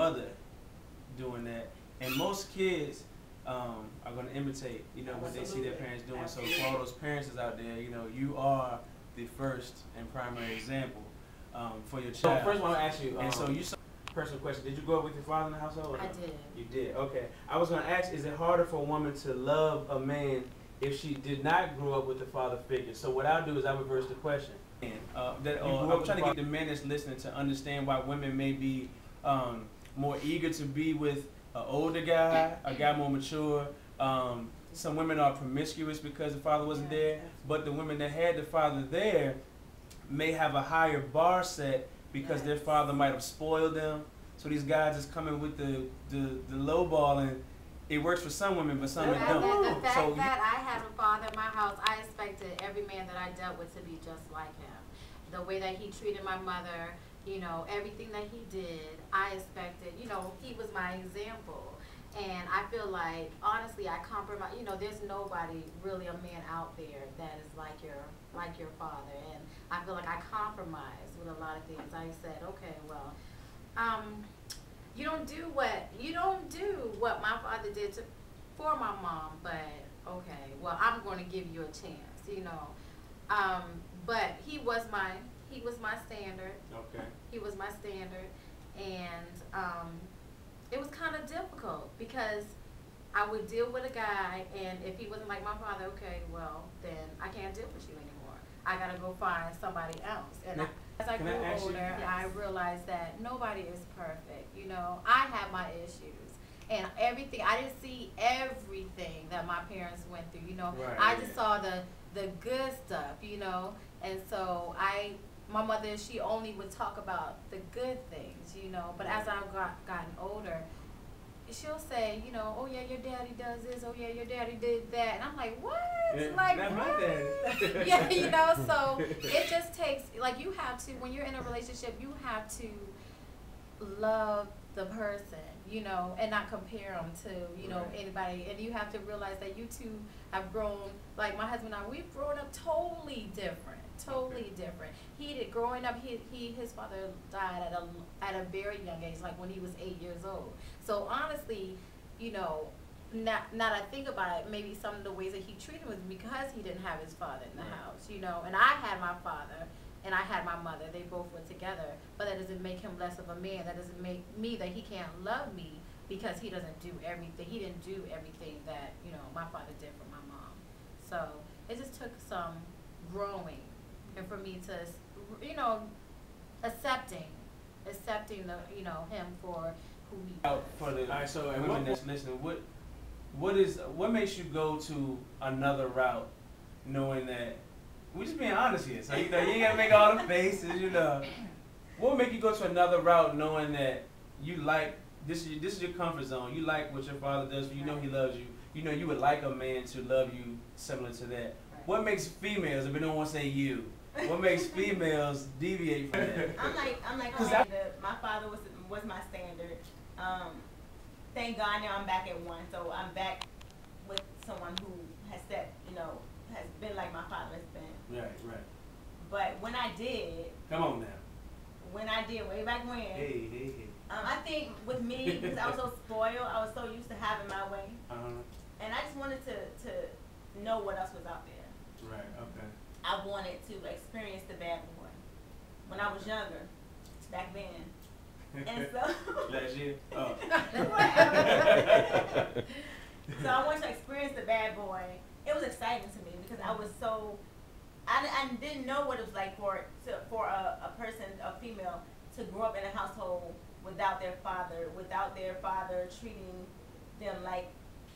mother doing that. And most kids are going to imitate, you know, what they see their parents doing. So for all those parents that's out there, you know, you are the first and primary example for your child. So first I want to ask you, and so you, personal question, did you grow up with your father in the household? I did. You did, okay. I was going to ask, is it harder for a woman to love a man if she did not grow up with the father figure? So what I'll do is I'll reverse the question. I'm trying to get the men that's listening to understand why women may be more eager to be with an older guy, a guy more mature. Some women are promiscuous because the father wasn't there, but the women that had the father there may have a higher bar set because their father might have spoiled them. So these guys is coming with the low ball, and it works for some women, but some it don't. The fact that I had a father in my house, I expected every man that I dealt with to be just like him. The way that he treated my mother, you know, everything that he did, I expected, you know, he was my example. And I feel like, honestly, I compromise. You know, there's nobody really a man out there that is like your father. And I feel like I compromised with a lot of things. I said, okay, well, you don't do what my father did for my mom, but okay, well, I'm going to give you a chance, you know. But he was my standard. Okay. He was my standard, and it was kind of difficult because I would deal with a guy, and if he wasn't like my father, okay, well, then I can't deal with you anymore. I gotta go find somebody else. And as I grew older, I realized that nobody is perfect. You know, I have my issues, and everything. I didn't see everything that my parents went through. You know, I just saw the good stuff. You know, and so my mother, she only would talk about the good things, you know. But as I've gotten older, she'll say, you know, oh yeah, your daddy does this. Oh yeah, your daddy did that. And I'm like, what? Yeah, like, not what? my daddy. Yeah, you know. So it just takes, like, you have to, when you're in a relationship, you have to love the person, you know, and not compare them to, you know, anybody. And you have to realize that you two have grown, like my husband and I, we've grown up totally different. Totally different. Growing up, his father died at a very young age, like when he was 8 years old. So honestly, you know, now that I think about it, maybe some of the ways that he treated me was because he didn't have his father in the house, you know. And I had my father and I had my mother. They both were together, but that doesn't make him less of a man. That doesn't make me that he can't love me because he doesn't do everything. He didn't do everything that, you know, my father did for my mom. So it just took some growing. And for me to, you know, accepting the, you know, him for who he is. All right, so and women that's listening, what makes you go to another route, knowing that we're just being honest here? So you know, you ain't gotta make all the faces, you know. What would make you go to another route, knowing that you like this is your comfort zone? You like what your father does for you. You know he loves you. You know you would like a man to love you similar to that. Right. What makes females, if we don't want to say you? What makes females deviate from that? I'm like my father was my standard. Thank God now I'm back at one, so I'm back with someone who has been like my father has been. Right. But when I did, come on now. When I did way back when, hey. I think with me, because I was so spoiled, I was so used to having my way, and I just wanted to know what else was out there. Right. Okay. I wanted to experience the bad boy when I was younger, back then. And so last year? Oh. So I wanted to experience the bad boy. It was exciting to me because I didn't know what it was like for a person, a female, to grow up in a household without their father treating them like,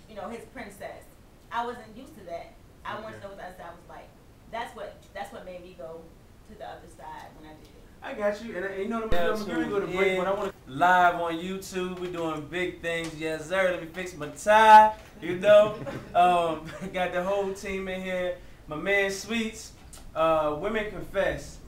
you know, his princess. I wasn't used to that. I wanted to know what the other side was like. That's what made me go to the other side when I did. I got you, and you know I'm gonna go to break, but I want to live on YouTube. We're doing big things, yes sir. Let me fix my tie, you know. Got the whole team in here. My man Sweets, Women Confess.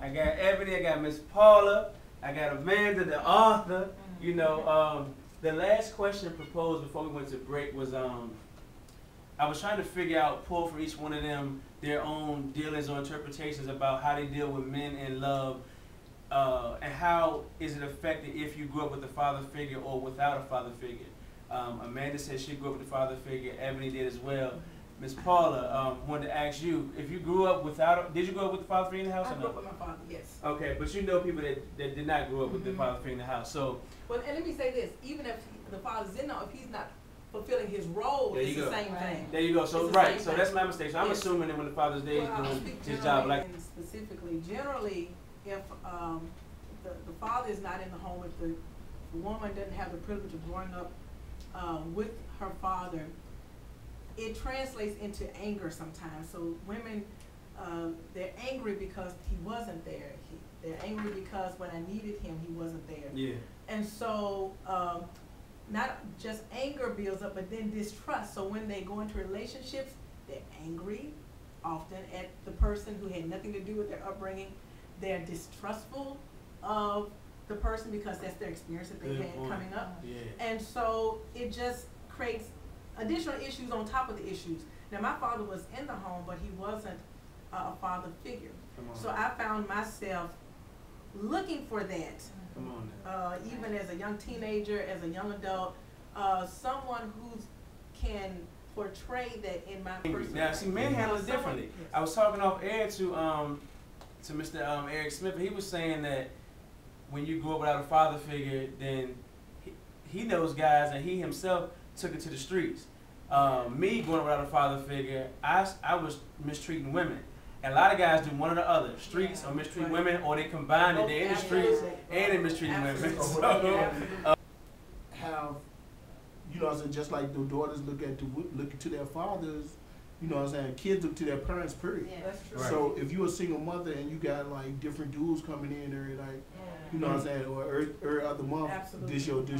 I got Ebony, I got Miss Paula, I got Amanda, the author. You know, the last question proposed before we went to break was I was trying to figure out, pull for each one of them their own dealings or interpretations about how they deal with men in love and how is it affected if you grew up with a father figure or without a father figure? Amanda said she grew up with a father figure. Ebony did as well. Miss Paula, wanted to ask you, if you grew up without, did you grow up with the father figure in the house? I grew up with my father, yes. Okay, but you know people that did not grow up with the father figure in the house. So, well, and let me say this: even if the father's in there, if he's not fulfilling his role, it's the same thing. There you go. So right, so that's my mistake. So I'm assuming that when the father's there, he's doing his job. Like specifically, generally, if the father is not in the home, if the woman doesn't have the privilege of growing up with her father, it translates into anger sometimes. So women, they're angry because he wasn't there. They're angry because when I needed him, he wasn't there. Yeah. And so not just anger builds up, but then distrust. So when they go into relationships, they're angry often at the person who had nothing to do with their upbringing. They're distrustful of the person because that's their experience that they had coming up. Yeah. And so it just creates additional issues on top of the issues. Now, my father was in the home, but he wasn't a father figure. So I found myself looking for that. Even as a young teenager, as a young adult, someone who can portray that in my personal Now, see, men handle it differently. Yes. I was talking off air to Mr. Eric Smith, and he was saying that when you grew up without a father figure, then he knows guys, and he himself took it to the streets. Me growing up without a father figure, I was mistreating women. And a lot of guys do one or the other, streets or mistreat women, or they combine it, they're in the streets and they mistreating women. So, have, you know what I'm saying, just like the daughters look to their fathers, you know what I'm saying, kids look to their parents, period. Yeah, that's true. So if you're a single mother and you got like different dudes coming in there, like, you know what I'm saying, or every other month, this your, you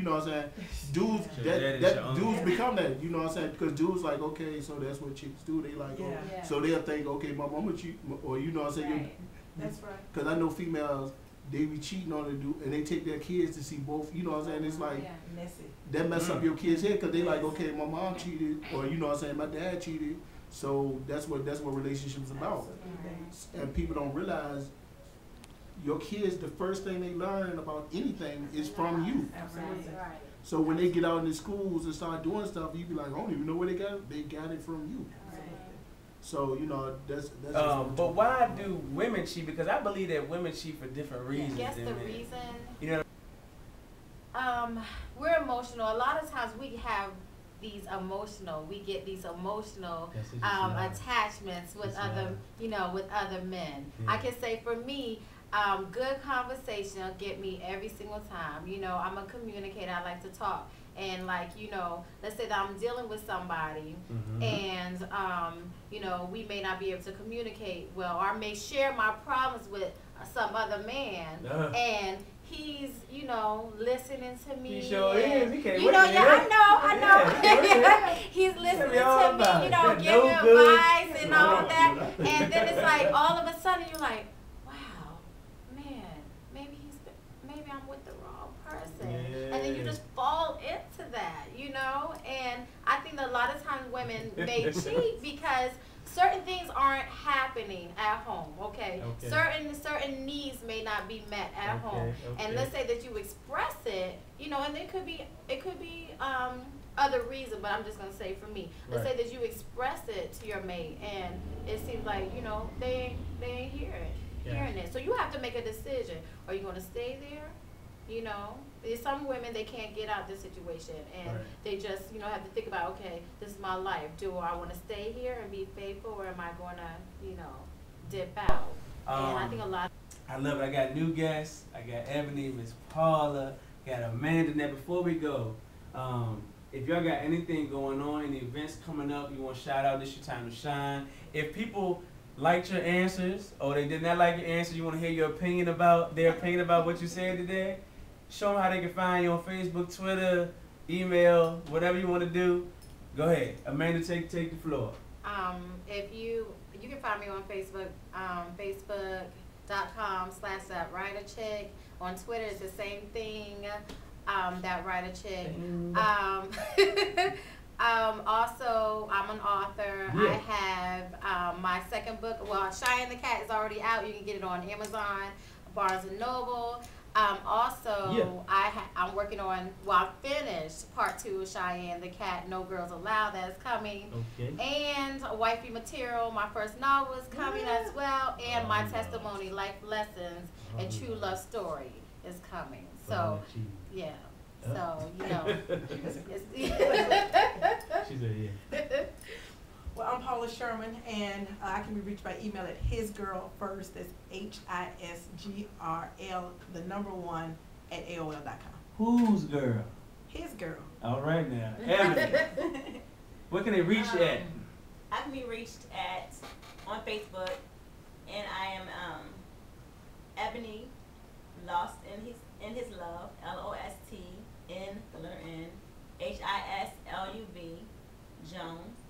know what I'm saying, dudes, dudes become that, you know what I'm saying, because dudes like, okay, so that's what chicks do, they like, so they'll think, okay, my mama cheat, or you know what I'm saying, that's right. Because I know females, they be cheating on the dude, and they take their kids to see both, you know what I'm saying, it's like, that mess up your kids' head, because they like, okay, my mom cheated, or you know what I'm saying, my dad cheated, so that's what relationships about. And people don't realize your kids, the first thing they learn about anything is from you. Absolutely. Right. So when they get out in the schools and start doing stuff, you be like, I don't even know where they got it. They got it from you. Right. So you know that's. But why do women cheat? Because I believe that women cheat for different reasons. Guess the men. reason. You know. We're emotional. A lot of times we get these emotional attachments with other men. Yeah. I can say for me, good conversation will get me every single time. You know, I'm a communicator. I like to talk. And like, you know, let's say that I'm dealing with somebody and, you know, we may not be able to communicate well, or I may share my problems with some other man and he's, you know, listening to me. He sure is. He can't you know, I know. Yeah. He's listening to me, you know, giving advice and all that. And then it's like, all of a sudden you're like, wow, man, maybe I'm with the wrong person. Yeah. And then you just fall into that, you know? And I think that a lot of times women may cheat because certain things aren't happening at home, okay? Certain needs may not be met at home. And let's say that you express it, you know, and it could be other reason, but I'm just gonna say for me. Let's say that you express it to your mate and it seems like, you know, they ain't hearing it. So you have to make a decision. Are you gonna stay there? You know, there's some women, they can't get out this situation and they just, you know, have to think about, okay, this is my life. Do I want to stay here and be faithful, or am I going to, you know, dip out? And I think a lot. I love it. I got new guests. I got Ebony, Miss Paula, got Amanda. Now, before we go, if y'all got anything going on, any events coming up, you want to shout out, this your time to shine. If people liked your answers or they did not like your answers, you want to hear their opinion about what you said today, show them how they can find you on Facebook, Twitter, email, whatever you want to do. Go ahead. Amanda, take the floor. If you can find me on Facebook, facebook.com/thatwriterchick. On Twitter, it's the same thing, thatwriterchick. Also, I'm an author. I have my second book. Well, Shy and the Cat is already out. You can get it on Amazon. Barnes & Noble. Also, I'm working on, well, I finished part 2 of Cheyenne the Cat, No Girls Allowed, that's coming. Okay. And Wifey Material, my first novel is coming as well. And my testimony, Life Lessons and True Love Story is coming. So, yeah. So, you know. She said, yeah. Well, I'm Paula Sherman, and I can be reached by email at hisgirlfirst, that's HISGRL1 at AOL.com. Whose girl? His girl. All right now. Ebony. Where can they reach you at? I can be reached at on Facebook, and I am Ebony Lost in His Love, LOST in the letter N, HISLUV Jones.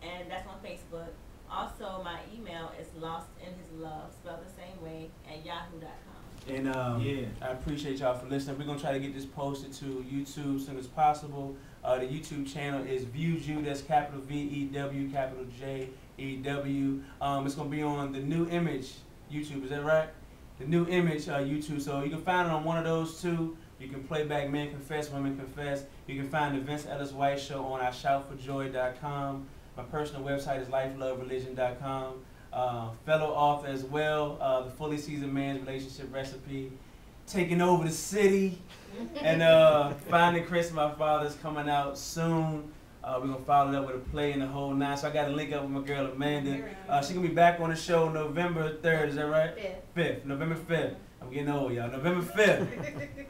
And that's on Facebook. Also, my email is lostinhislove, spelled the same way, at yahoo.com. And yeah, I appreciate y'all for listening. We're gonna try to get this posted to YouTube as soon as possible. The YouTube channel is VEW, that's capital VEW, capital JEW. It's gonna be on the New Image YouTube, is that right? The New Image YouTube. So you can find it on one of those two. You can play back Men Confess, Women Confess. You can find the Vincent Ellis White Show on IShoutForJoy.com. My personal website is lifelovereligion.com. Fellow author as well, The Fully Seasoned Man's Relationship Recipe, Taking Over the City, and Finding Chris, My Father's coming out soon. We're going to follow it up with a play and the whole nine. So I got to link up with my girl Amanda. She's going to be back on the show November 3rd, is that right? 5th. November 5th. I'm getting old, y'all. November 5th.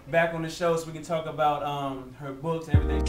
Back on the show so we can talk about her books and everything.